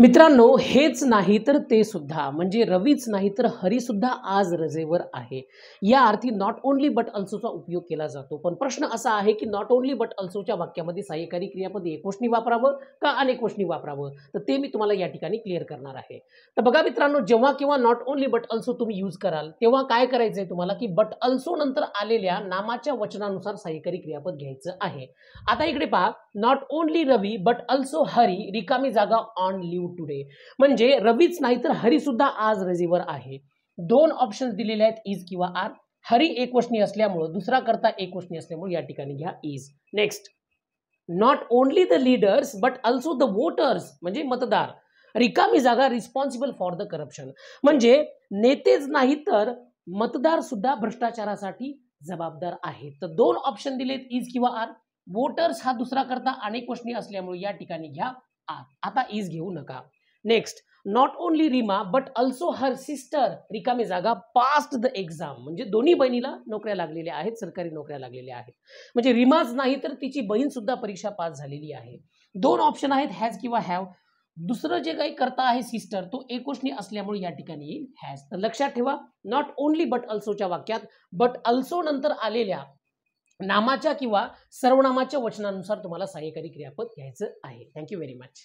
मित्रांनो, हेच नाही तर ते सुद्धा म्हणजे रवीच नाही तर हरी सुद्धा आज रजेवर आहे. या अर्थी नॉट ओन्ली बट अल्सोचा उपयोग केला जातो. पण प्रश्न असा आहे की नॉट ओन्ली बट अल्सोच्या वाक्यामध्ये सहाय्यकारी क्रियापद एकवचनी वापरावं का अनेकवचनी वापरावं? तर ते मी तुम्हाला या ठिकाणी क्लिअर करणार आहे. तर बघा मित्रांनो, जेव्हा केव्हा नॉट ओन्ली बट अल्सो तुम्ही यूज कराल, तेव्हा काय करायचंय तुम्हाला की बट अल्सो नंतर आलेल्या नामाच्या वचनानुसार सहाय्यकारी क्रियापद घ्यायचं आहे. आता इकडे पहा, not only Ravi but also Hari रिकामी जागा ऑन लिव्ह टुडे. म्हणजे रवीच नाही तर हरी सुद्धा आज रजेवर आहे. दोन ऑप्शन्स दिलेले आहेत, इज किंवा आर. हरी एकवचनी असल्यामुळे, दुसरा करता एकवचनी असल्यामुळे या ठिकाणी घ्या is. Next, not only the leaders but also the voters म्हणजे मतदार रिकामी जागा रिस्पॉन्सिबल फॉर द करप्शन. म्हणजे नेतेच नाही तर मतदार सुद्धा भ्रष्टाचारासाठी जबाबदार आहेत. तर दोन ऑप्शन दिलेत, इज किंवा आर. वोटर्स हा दुसरा करता अनेकवचनी असल्यामुळे या ठिकाणी घ्या आर. आता इज घेऊ नका. Next, not only Reema but also her sister रिकामी जागा पास्ट द एक्झाम. म्हणजे दोन्ही बहिणीला नोकऱ्या लागलेल्या आहेत, सरकारी नोकऱ्या लागलेल्या आहेत. म्हणजे रीमाच नाही तर तिची बहीण सुद्धा परीक्षा पास झालेली आहे. दोन ऑप्शन आहेत, हॅज किंवा हॅव. दुसरं जे काही करता आहे सिस्टर, तो एकवचनी असल्यामुळे या ठिकाणी येईल हॅज. तर लक्षात ठेवा, नॉट ओन्ली बट अल्सोच्या वाक्यात बट अल्सो नंतर आलेल्या नामाच्या किंवा सर्वनामाच्या वचनानुसार तुम्हाला सहाय्यकारी क्रियापद घ्यायचं आहे. Thank you very much.